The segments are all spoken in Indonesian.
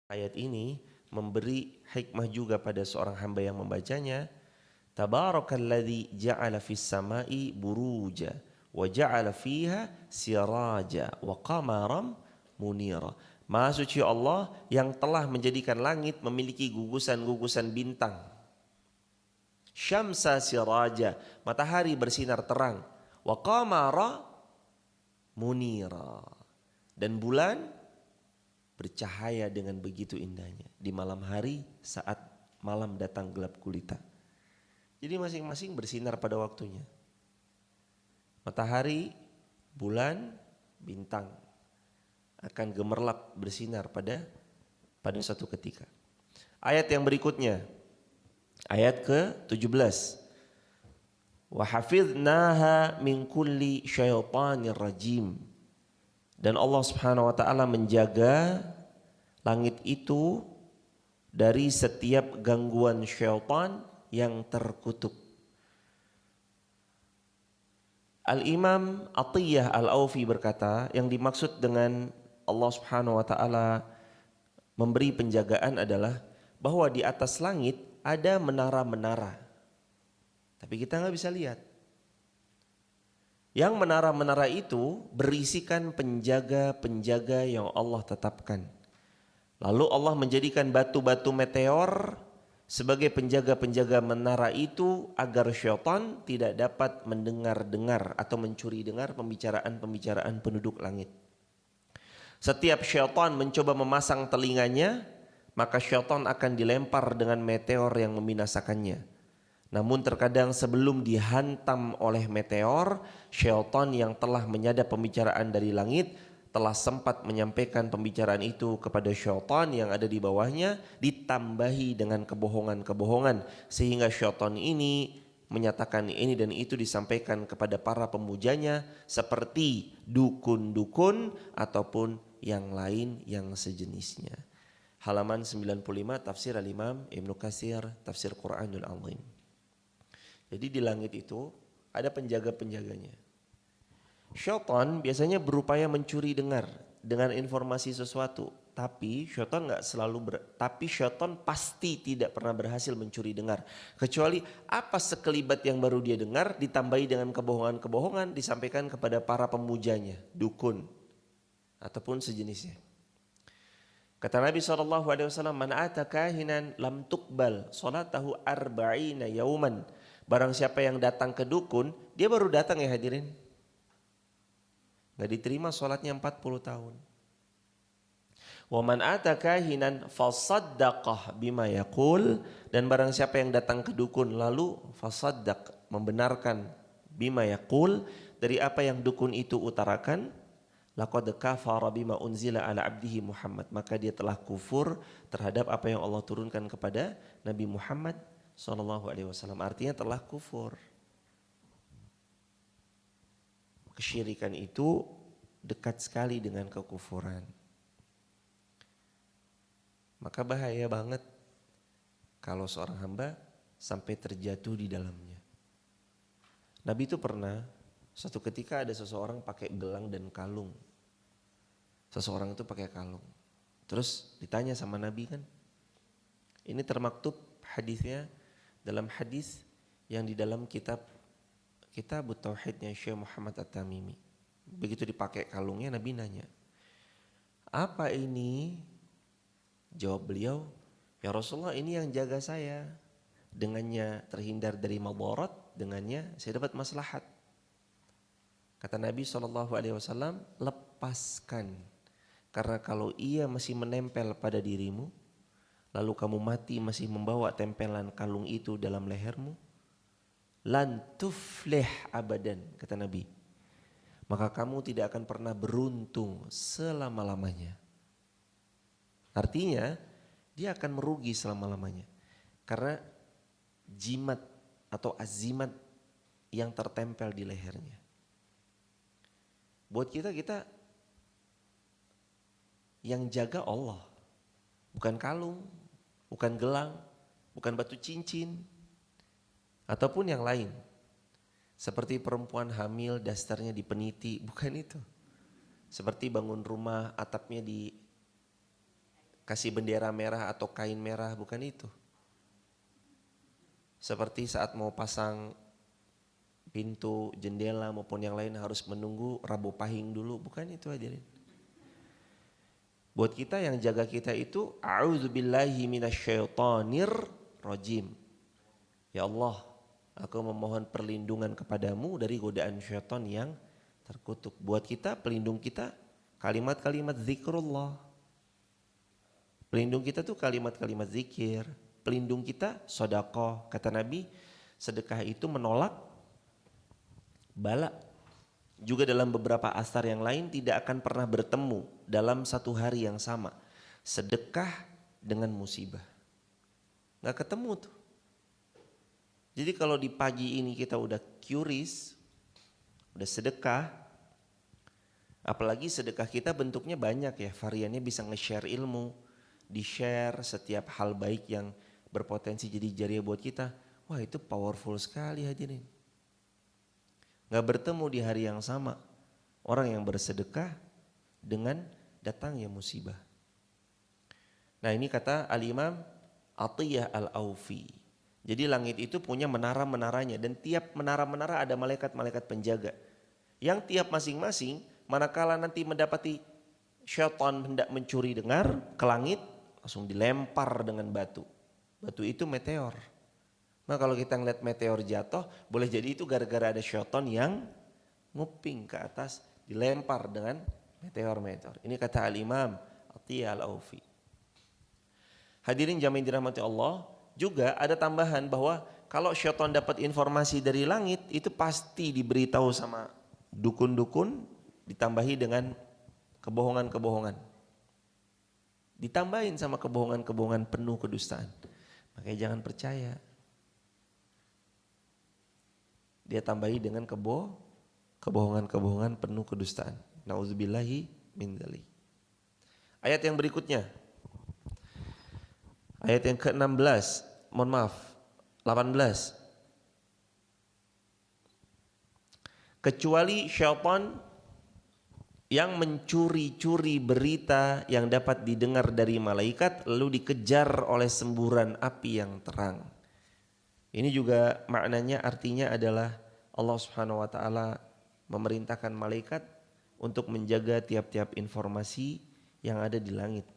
Ayat ini memberi hikmah juga pada seorang hamba yang membacanya. Tabarakalladzi ja'ala fis sama'i buruja wa ja'ala fiha siraja wa qamaram munira. Maha suci Allah yang telah menjadikan langit memiliki gugusan-gugusan bintang. Syamsa siraja, matahari bersinar terang. Wa qamara munira, dan bulan bercahaya dengan begitu indahnya di malam hari saat malam datang gelap gulita. Jadi masing-masing bersinar pada waktunya. Matahari, bulan, bintang akan gemerlap bersinar pada suatu ketika. Ayat yang berikutnya, ayat ke-17. Wa hafidnaha min kulli syaitanir rajim. Dan Allah Subhanahu wa taala menjaga langit itu dari setiap gangguan syaitan yang terkutuk. Al-Imam Atiyah Al-Aufi berkata, yang dimaksud dengan Allah Subhanahu wa taala memberi penjagaan adalah bahwa di atas langit ada menara-menara. Tapi kita nggak bisa lihat. Yang menara-menara itu berisikan penjaga-penjaga yang Allah tetapkan. Lalu Allah menjadikan batu-batu meteor sebagai penjaga-penjaga menara itu agar syaitan tidak dapat mendengar-dengar atau mencuri dengar pembicaraan-pembicaraan penduduk langit. Setiap syaitan mencoba memasang telinganya, maka syaitan akan dilempar dengan meteor yang membinasakannya. Namun terkadang sebelum dihantam oleh meteor, syaitan yang telah menyadap pembicaraan dari langit telah sempat menyampaikan pembicaraan itu kepada syaitan yang ada di bawahnya, ditambahi dengan kebohongan-kebohongan, sehingga syaitan ini menyatakan ini dan itu disampaikan kepada para pemujanya seperti dukun-dukun ataupun yang lain yang sejenisnya. Halaman 95 tafsir Al-Imam Ibnu Katsir, tafsir Quranul Azim. Jadi di langit itu ada penjaga-penjaganya. Syaitan biasanya berupaya mencuri dengar dengan informasi sesuatu, tapi syaitan syaitan pasti tidak pernah berhasil mencuri dengar, kecuali apa sekelibat yang baru dia dengar ditambahi dengan kebohongan-kebohongan disampaikan kepada para pemujanya, dukun ataupun sejenisnya. Kata Nabi SAW, man ata kahinan lam tuqbal salatahu arba'ina yauman. Barang siapa yang datang ke dukun, dia baru datang ya hadirin, gak diterima sholatnya 40 tahun. Wa man ata kahinan fasaddaqah bima yaqul, dan barang siapa yang datang ke dukun lalu fasaddaq, membenarkan bima yaqul, dari apa yang dukun itu utarakan, laqad kafara bima unzila ala abdihi Muhammad, maka dia telah kufur terhadap apa yang Allah turunkan kepada Nabi Muhammad SAW. Artinya telah kufur. Kesyirikan itu dekat sekali dengan kekufuran. Maka bahaya banget kalau seorang hamba sampai terjatuh di dalamnya. Nabi itu pernah, suatu ketika ada seseorang pakai gelang dan kalung. Seseorang itu pakai kalung. Terus ditanya sama Nabi kan, ini termaktub hadisnya dalam hadis yang di dalam kitab Tauhidnya Syekh Muhammad At-Tamimi. Begitu dipakai kalungnya, Nabi nanya, apa ini? Jawab beliau, ya Rasulullah, ini yang jaga saya. Dengannya terhindar dari madarat, dengannya saya dapat maslahat. Kata Nabi SAW, lepaskan. Karena kalau ia masih menempel pada dirimu, lalu kamu mati masih membawa tempelan kalung itu dalam lehermu, lan tuflih abadan, kata Nabi, maka kamu tidak akan pernah beruntung selama-lamanya. Artinya dia akan merugi selama-lamanya karena jimat atau azimat yang tertempel di lehernya. Buat kita yang jaga Allah, bukan kalung, bukan gelang, bukan batu cincin, ataupun yang lain. Seperti perempuan hamil dasarnya dipeniti, bukan itu. Seperti bangun rumah atapnya kasih bendera merah atau kain merah, bukan itu. Seperti saat mau pasang pintu, jendela maupun yang lain harus menunggu Rabu Pahing dulu, bukan itu hadirin. Buat kita yang jaga kita itu a'udzubillahi minasyaitonir rajim. Ya Allah, aku memohon perlindungan kepadamu dari godaan syaitan yang terkutuk. Buat kita, pelindung kita kalimat-kalimat zikrullah. Pelindung kita tuh kalimat-kalimat zikir. Pelindung kita sedekah. Kata Nabi, sedekah itu menolak bala. Juga dalam beberapa asar yang lain tidak akan pernah bertemu dalam satu hari yang sama. Sedekah dengan musibah. Gak ketemu tuh. Jadi kalau di pagi ini kita udah curious, udah sedekah, apalagi sedekah kita bentuknya banyak ya, variannya bisa nge-share ilmu, di-share setiap hal baik yang berpotensi jadi jariah buat kita. Wah, itu powerful sekali hadirin. Gak bertemu di hari yang sama orang yang bersedekah dengan datangnya musibah. Nah, ini kata Al-Imam Atiyah Al-Aufi. Jadi langit itu punya menara-menaranya dan tiap menara-menara ada malaikat-malaikat penjaga. Yang tiap masing-masing manakala nanti mendapati syaitan hendak mencuri dengar ke langit, langsung dilempar dengan batu. Batu itu meteor. Nah, kalau kita ngeliat meteor jatuh, boleh jadi itu gara-gara ada syaitan yang nguping ke atas, dilempar dengan meteor-meteor. Ini kata Al-Imam Atiyah Al-Aufi. Hadirin jamaah dirahmati Allah, juga ada tambahan bahwa kalau syaitan dapat informasi dari langit, itu pasti diberitahu sama dukun-dukun, ditambahi dengan kebohongan-kebohongan. Ditambahin sama kebohongan-kebohongan penuh kedustaan. Makanya jangan percaya. Dia tambahi dengan kebohongan-kebohongan penuh kedustaan. Nauzubillahi min dzalik. Ayat yang berikutnya. Ayat yang ke-16, 18. Kecuali syaitan yang mencuri-curi berita yang dapat didengar dari malaikat lalu dikejar oleh semburan api yang terang. Ini juga maknanya artinya adalah Allah Subhanahu wa taala memerintahkan malaikat untuk menjaga tiap-tiap informasi yang ada di langit.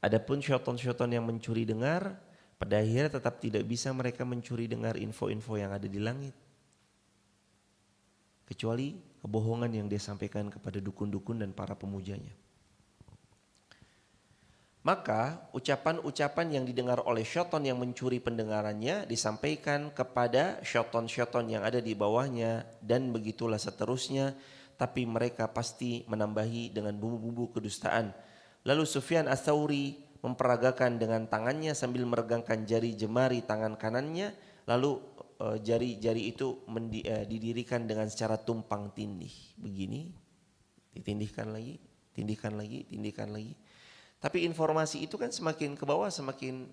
Adapun syaitan-syaitan yang mencuri dengar, pada akhirnya tetap tidak bisa mereka mencuri dengar info-info yang ada di langit. Kecuali kebohongan yang dia sampaikan kepada dukun-dukun dan para pemujanya. Maka ucapan-ucapan yang didengar oleh syaitan yang mencuri pendengarannya disampaikan kepada syaitan-syaitan yang ada di bawahnya dan begitulah seterusnya, tapi mereka pasti menambahi dengan bumbu-bumbu kedustaan. Lalu Sufyan Ats-Tsauri memperagakan dengan tangannya sambil meregangkan jari jemari tangan kanannya, lalu jari-jari itu didirikan dengan secara tumpang tindih begini, ditindihkan lagi, tindihkan lagi, tindihkan lagi. Tapi informasi itu kan semakin ke bawah semakin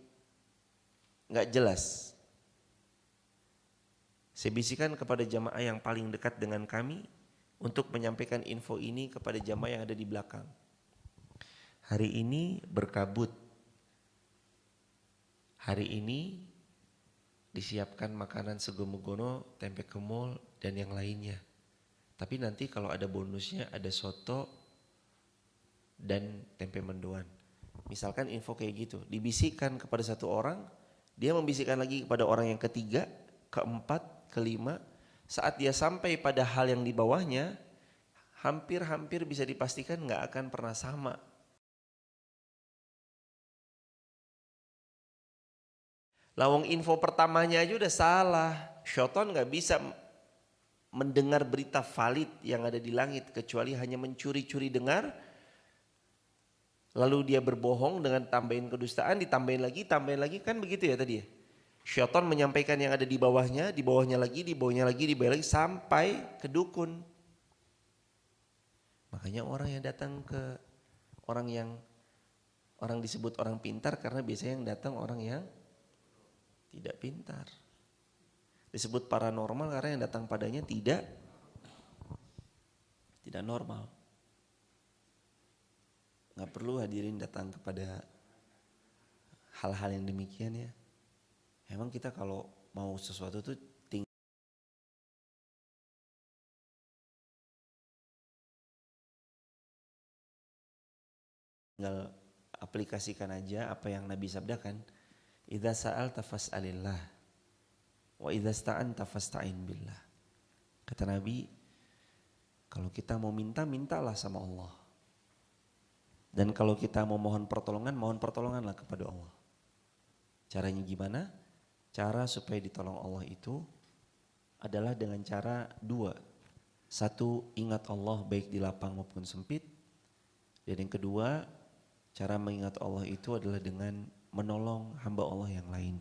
gak jelas. Saya bisikan kepada jamaah yang paling dekat dengan kami untuk menyampaikan info ini kepada jamaah yang ada di belakang. Hari ini berkabut. Hari ini disiapkan makanan sego megono, tempe kemul dan yang lainnya. Tapi nanti kalau ada bonusnya ada soto dan tempe mendoan. Misalkan info kayak gitu, dibisikkan kepada satu orang, dia membisikkan lagi kepada orang yang ketiga, keempat, kelima. Saat dia sampai pada hal yang di bawahnya, hampir-hampir bisa dipastikan gak akan pernah sama. Lawang info pertamanya aja udah salah. Syaitan gak bisa mendengar berita valid yang ada di langit kecuali hanya mencuri-curi dengar. Lalu dia berbohong dengan tambahin kedustaan, tambahin lagi, kan begitu ya tadi ya. Syaitan menyampaikan yang ada di bawahnya lagi, di bawahnya lagi, sampai ke dukun. Makanya orang yang datang ke orang disebut orang pintar karena biasanya yang datang orang yang tidak pintar. Disebut paranormal karena yang datang padanya tidak normal. Nggak perlu hadirin datang kepada hal-hal yang demikian ya. Emang kita kalau mau sesuatu tuh tinggal aplikasikan aja apa yang Nabi sabdakan. Idza sa'alta fas'alillah wa idza sta'anta fasta'in billah. Kata Nabi, kalau kita mau minta, mintalah sama Allah. Dan kalau kita mau mohon pertolonganlah kepada Allah. Caranya gimana? Cara supaya ditolong Allah itu adalah dengan cara dua. Satu, ingat Allah baik di lapang maupun sempit. Dan yang kedua, cara mengingat Allah itu adalah dengan menolong hamba Allah yang lain.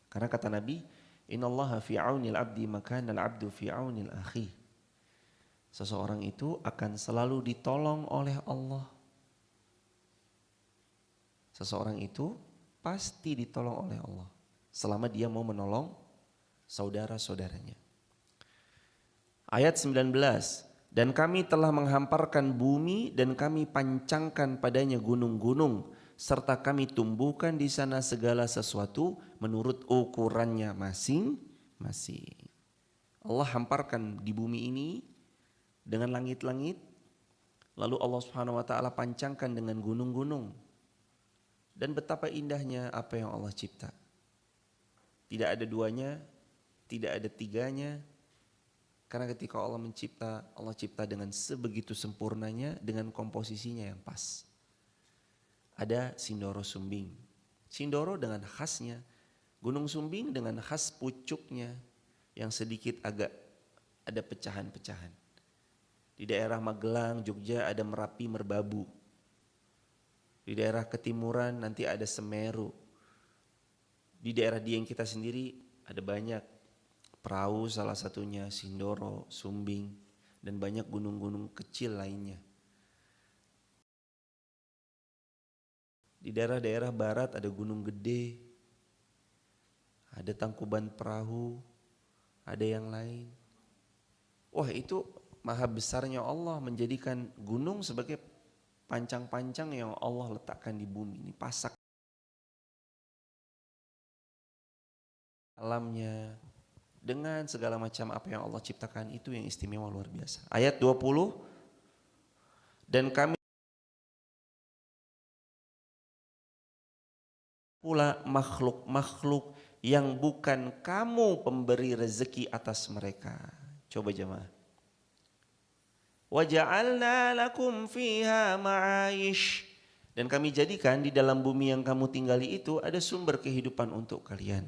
Karena kata Nabi, innallaha fi aunil abdi makana al-abdu fi aunil akhi. Seseorang itu akan selalu ditolong oleh Allah. Seseorang itu pasti ditolong oleh Allah selama dia mau menolong saudara-saudaranya. Ayat 19, dan kami telah menghamparkan bumi dan kami pancangkan padanya gunung-gunung serta kami tumbuhkan di sana segala sesuatu menurut ukurannya masing-masing. Allah hamparkan di bumi ini dengan langit-langit, lalu Allah Subhanahu wa taala pancangkan dengan gunung-gunung. Dan betapa indahnya apa yang Allah cipta. Tidak ada duanya, tidak ada tiganya. Karena ketika Allah cipta dengan sebegitu sempurnanya dengan komposisinya yang pas. Ada Sindoro Sumbing. Sindoro dengan khasnya, Gunung Sumbing dengan khas pucuknya yang sedikit agak ada pecahan-pecahan. Di daerah Magelang, Jogja ada Merapi Merbabu. Di daerah Ketimuran nanti ada Semeru. Di daerah Dieng kita sendiri ada banyak perahu, salah satunya Sindoro, Sumbing, dan banyak gunung-gunung kecil lainnya. Di daerah-daerah barat ada Gunung Gede, ada Tangkuban Perahu, ada yang lain. Wah, itu maha besarnya Allah menjadikan gunung sebagai pancang-pancang yang Allah letakkan di bumi ini, pasak alamnya dengan segala macam apa yang Allah ciptakan, itu yang istimewa luar biasa. Ayat 20, dan kami pula makhluk-makhluk yang bukan kamu pemberi rezeki atas mereka. Coba jemaah. Waja'alna lakum fiha ma'aish, dan kami jadikan di dalam bumi yang kamu tinggali itu ada sumber kehidupan untuk kalian.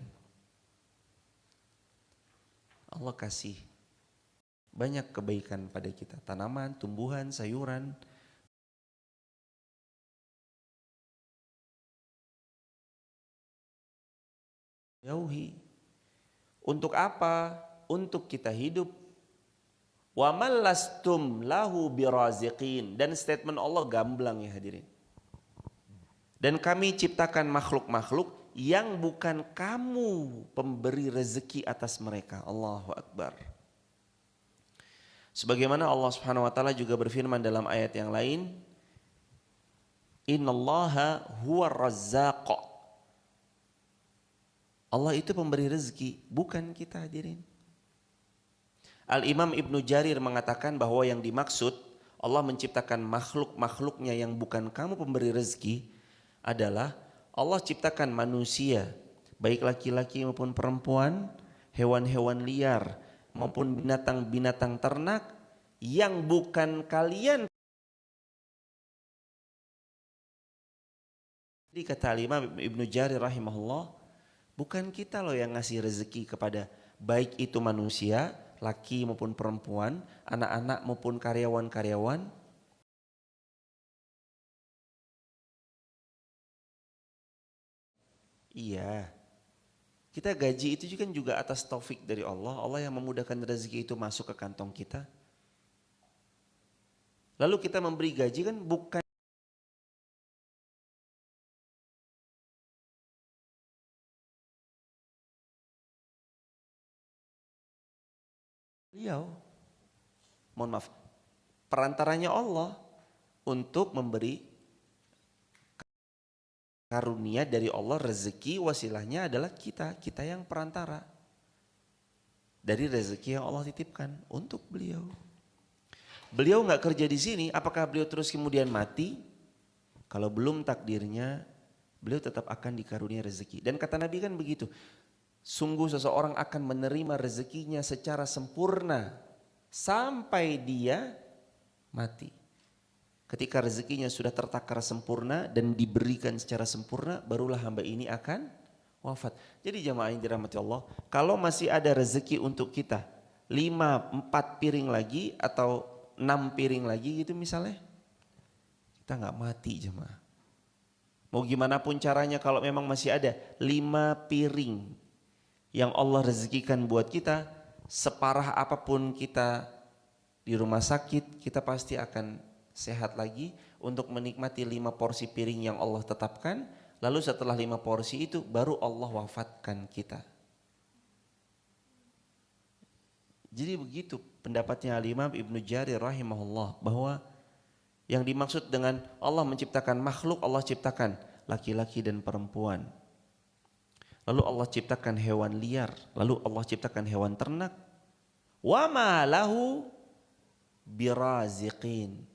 Allah kasih banyak kebaikan pada kita, tanaman, tumbuhan, sayuran. Jauhi. Untuk apa? Untuk kita hidup. Wa mallastum lahu biraziqin, dan statement Allah gamblang ya hadirin. Dan kami ciptakan makhluk-makhluk yang bukan kamu pemberi rezeki atas mereka. Allahu Akbar. Sebagaimana Allah Subhanahu wa taala juga berfirman dalam ayat yang lain, innallaha huwar razzaq. Allah itu pemberi rezeki, bukan kita hadirin. Al-Imam Ibnu Jarir mengatakan bahwa yang dimaksud Allah menciptakan makhluk-makhluknya yang bukan kamu pemberi rezeki adalah Allah ciptakan manusia, baik laki-laki maupun perempuan, hewan-hewan liar maupun binatang-binatang ternak yang bukan kalian. Jadi kata Al-Imam Ibnu Jarir rahimahullah, bukan kita loh yang ngasih rezeki kepada baik itu manusia, laki maupun perempuan, anak-anak maupun karyawan-karyawan. Iya, kita gaji itu juga atas taufik dari Allah. Allah yang memudahkan rezeki itu masuk ke kantong kita. Lalu kita memberi gaji kan bukan beliau, mohon maaf, perantaranya Allah untuk memberi karunia dari Allah, rezeki wasilahnya adalah kita yang perantara dari rezeki yang Allah titipkan untuk beliau. Beliau nggak kerja di sini, apakah beliau terus kemudian mati? Kalau belum takdirnya, beliau tetap akan dikarunia rezeki. Dan kata Nabi kan begitu, sungguh seseorang akan menerima rezekinya secara sempurna sampai dia mati. Ketika rezekinya sudah tertakar sempurna dan diberikan secara sempurna, barulah hamba ini akan wafat. Jadi jamaah yang dirahmati Allah, kalau masih ada rezeki untuk kita 4 piring lagi atau 6 piring lagi gitu misalnya, kita nggak mati jemaah. Mau gimana pun caranya, kalau memang masih ada 5 piring yang Allah rezekikan buat kita, separah apapun kita di rumah sakit, kita pasti akan sehat lagi untuk menikmati 5 porsi piring yang Allah tetapkan. Lalu setelah 5 porsi itu baru Allah wafatkan kita. Jadi begitu pendapatnya Al-Imam Ibnu Jarir rahimahullah, bahwa yang dimaksud dengan Allah menciptakan makhluk, Allah ciptakan laki-laki dan perempuan. Lalu Allah ciptakan hewan liar, lalu Allah ciptakan hewan ternak. Wa ma lahu biraziqin.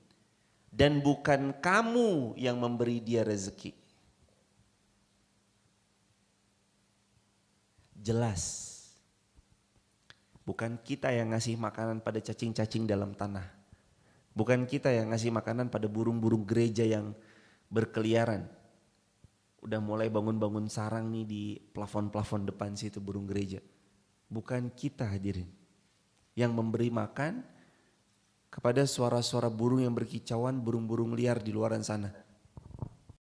Dan bukan kamu yang memberi dia rezeki. Jelas. Bukan kita yang ngasih makanan pada cacing-cacing dalam tanah. Bukan kita yang ngasih makanan pada burung-burung gereja yang berkeliaran. Udah mulai bangun-bangun sarang nih di plafon-plafon depan situ burung gereja. Bukan kita hadirin yang memberi makan kepada suara-suara burung yang berkicauan, burung-burung liar di luaran sana.